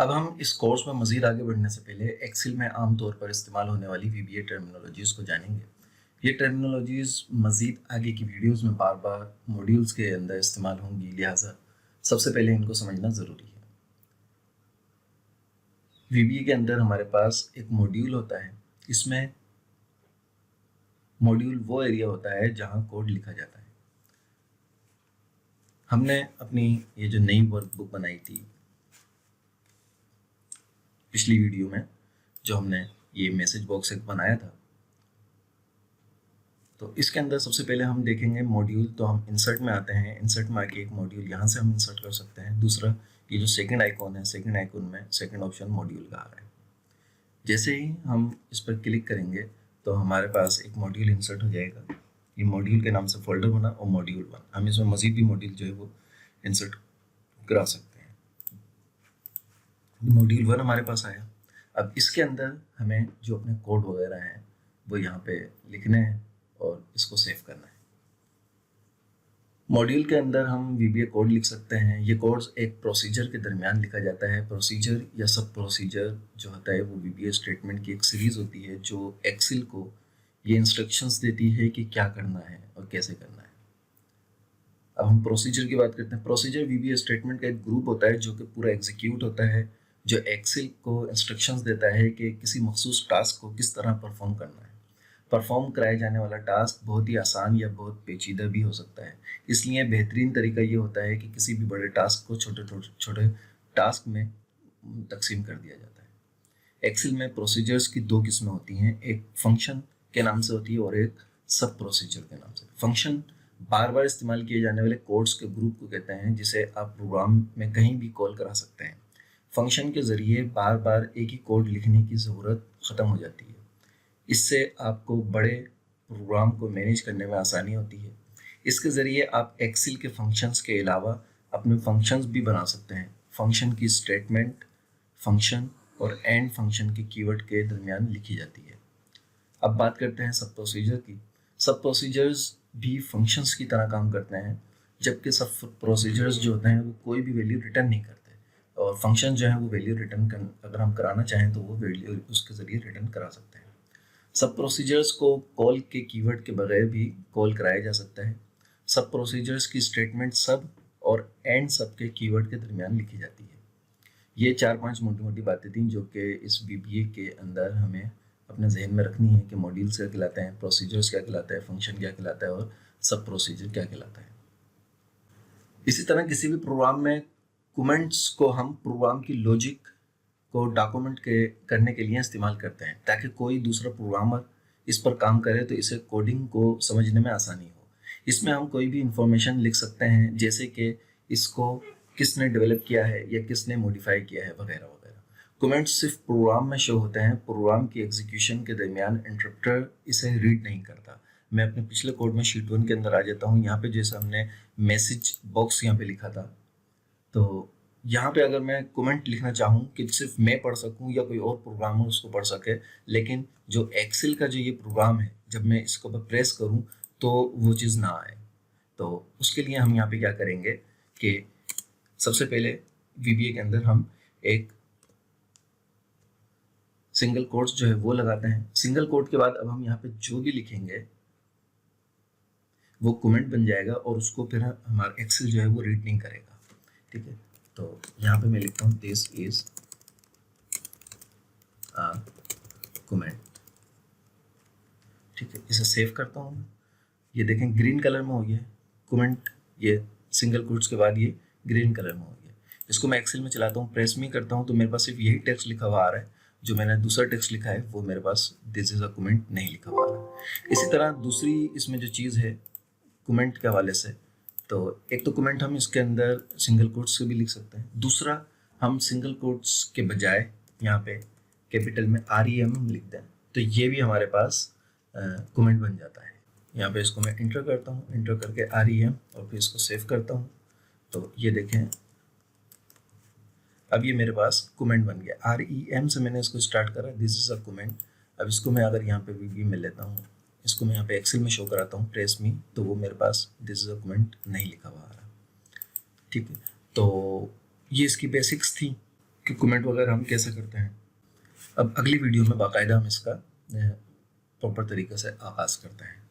अब हम इस कोर्स में मज़ीद आगे बढ़ने से पहले एक्सेल में आम तौर पर इस्तेमाल होने वाली वीबीए टर्मिनोलॉजीज़ को जानेंगे। ये टर्मिनोलॉजीज़ मज़ीद आगे की वीडियोज़ में बार बार मॉड्यूल्स के अंदर इस्तेमाल होंगी, लिहाजा सबसे पहले इनको समझना ज़रूरी है। वीबीए के अंदर हमारे पास एक मॉड्यूल होता है। इसमें मॉड्यूल वो एरिया होता है जहाँ कोड लिखा जाता है। हमने अपनी ये जो नई वर्कबुक बनाई थी पिछली वीडियो में, जो हमने ये मैसेज बॉक्स एक बनाया था, तो इसके अंदर सबसे पहले हम देखेंगे मॉड्यूल। तो हम इंसर्ट में आते हैं, इंसर्ट में आके एक मॉड्यूल यहाँ से हम इंसर्ट कर सकते हैं। दूसरा, ये जो सेकंड आइकॉन है, सेकंड आइकॉन में सेकंड ऑप्शन मॉड्यूल का आ रहा है। जैसे ही हम इस पर क्लिक करेंगे तो हमारे पास एक मॉड्यूल इंसर्ट हो जाएगा। ये मॉड्यूल के नाम से फोल्डर बना और मॉड्यूल 1। हम इसमें मजीद भी मॉड्यूल जो है वो इंसर्ट करा सकते हैं। मॉड्यूल 1 हमारे पास आया। अब इसके अंदर हमें जो अपने कोड वगैरह हैं वो यहाँ पे लिखने हैं और इसको सेव करना है। मॉड्यूल के अंदर हम वीबीए कोड लिख सकते हैं। ये कोड्स एक प्रोसीजर के दरमियान लिखा जाता है। प्रोसीजर या सब प्रोसीजर जो होता है वो वीबीए स्टेटमेंट की एक सीरीज़ होती है जो एक्सेल को ये इंस्ट्रक्शंस देती है कि क्या करना है और कैसे करना है। अब हम प्रोसीजर की बात करते हैं। प्रोसीजर वीबीए स्टेटमेंट का एक ग्रुप होता है जो कि पूरा एग्जीक्यूट होता है, जो एक्सेल को इंस्ट्रक्शंस देता है कि किसी मखसूस टास्क को किस तरह परफॉर्म करना है। परफॉर्म कराए जाने वाला टास्क बहुत ही आसान या बहुत पेचीदा भी हो सकता है, इसलिए बेहतरीन तरीका ये होता है कि किसी भी बड़े टास्क को छोटे छोटे टास्क में तकसीम कर दिया जाता है। एक्सेल में प्रोसीजर्स की दो किस्में होती हैं, एक फंक्शन के नाम से होती है और एक सब प्रोसीजर के नाम से। फंक्शन बार बार इस्तेमाल किए जाने वाले कोड्स के ग्रुप को कहते हैं, जिसे आप प्रोग्राम में कहीं भी कॉल करा सकते हैं। फंक्शन के ज़रिए बार बार एक ही कोड लिखने की ज़रूरत ख़त्म हो जाती है। इससे आपको बड़े प्रोग्राम को मैनेज करने में आसानी होती है। इसके ज़रिए आप एक्सेल के फंक्शंस के अलावा अपने फंक्शंस भी बना सकते हैं। फंक्शन की स्टेटमेंट फंक्शन और एंड फंक्शन के कीवर्ड के दरमियान लिखी जाती है। अब बात करते हैं सब प्रोसीजर की। सब प्रोसीजर्स भी फंक्शंस की तरह काम करते हैं, जबकि सब प्रोसीजर्स जो होते हैं वो कोई भी वैल्यू रिटर्न नहीं करते, और फंक्शन जो है वो वैल्यू रिटर्न अगर हम कराना चाहें तो वो वैल्यू उसके ज़रिए रिटर्न करा सकते हैं। सब प्रोसीजर्स को कॉल के कीवर्ड के बगैर भी कॉल कराया जा सकता है। सब प्रोसीजर्स की स्टेटमेंट सब और एंड सब के कीवर्ड के दरमियान लिखी जाती है। ये 4-5 मोटी मोटी बातें थी जो कि इस वीबीए के अंदर हमें अपने जहन में रखनी है कि मॉड्यूल्स क्या कहलाते हैं, प्रोसीजर्स क्या कहलाता है, फंक्शन क्या कहलाता है और सब प्रोसीजर क्या कहलाता है। इसी तरह किसी भी प्रोग्राम में कमेंट्स को हम प्रोग्राम की लॉजिक को डॉक्यूमेंट करने के लिए इस्तेमाल करते हैं, ताकि कोई दूसरा प्रोग्रामर इस पर काम करे तो इसे कोडिंग को समझने में आसानी हो। इसमें हम कोई भी इंफॉर्मेशन लिख सकते हैं, जैसे कि इसको किसने डेवलप किया है या किसने मॉडिफाई किया है वगैरह वगैरह। कमेंट्स सिर्फ प्रोग्राम में शो होते हैं, प्रोग्राम की एग्जीक्यूशन के दरमियान इंटरप्टर इसे रीड नहीं करता। मैं अपने पिछले कोड में शीट 1 के अंदर आ जाता हूँ। यहाँ पे जैसे हमने मैसेज बॉक्स यहाँ पे लिखा था, तो यहाँ पे अगर मैं कमेंट लिखना चाहूँ कि सिर्फ मैं पढ़ सकूँ या कोई और प्रोग्रामर उसको पढ़ सके, लेकिन जो एक्सेल का जो ये प्रोग्राम है जब मैं इसको प्रेस करूँ तो वो चीज़ ना आए, तो उसके लिए हम यहाँ पे क्या करेंगे कि सबसे पहले वीबीए के अंदर हम एक सिंगल कोट्स जो है वो लगाते हैं। सिंगल कोट के बाद अब हम यहाँ पे जो भी लिखेंगे वो कमेंट बन जाएगा और उसको फिर हमारा एक्सेल जो है वो रीड नहीं करेगा। ठीक है, तो यहाँ पे मैं लिखता हूँ दिस इज अ कमेंट। ठीक है, इसे सेव करता हूँ। ये देखें ग्रीन कलर में हो गया कमेंट, ये सिंगल कोट्स के बाद ये ग्रीन कलर में हो गया। इसको मैं एक्सेल में चलाता हूँ, प्रेस में करता हूँ तो मेरे पास सिर्फ यही टेक्स्ट लिखा हुआ आ रहा है। जो मैंने दूसरा टेक्स्ट लिखा है वो मेरे पास दिस इज अ कमेंट नहीं लिखा हुआ आ रहा है। इसी तरह दूसरी इसमें जो चीज़ है कमेंट के हवाले से, तो एक तो कमेंट हम इसके अंदर सिंगल कोट्स से भी लिख सकते हैं। दूसरा, हम सिंगल कोट्स के बजाय यहाँ पे कैपिटल में REM लिख दें तो ये भी हमारे पास कमेंट बन जाता है। यहाँ पे इसको मैं इंटर करता हूँ, इंटर करके REM और फिर इसको सेव करता हूँ, तो ये देखें अब ये मेरे पास कमेंट बन गया। REM से मैंने इसको स्टार्ट करा, दिस इज अ कमेंट। अब इसको मैं अगर यहाँ पे वीबी में लेता हूँ, इसको मैं यहाँ पे एक्सेल में शो कराता हूँ प्रेस मी, तो वो मेरे पास दिस इज अ कमेंट नहीं लिखा हुआ आ रहा। ठीक है, तो ये इसकी बेसिक्स थी कि कमेंट वगैरह हम कैसे करते हैं। अब अगली वीडियो में बाकायदा हम इसका प्रॉपर तरीके से आगाज़ करते हैं।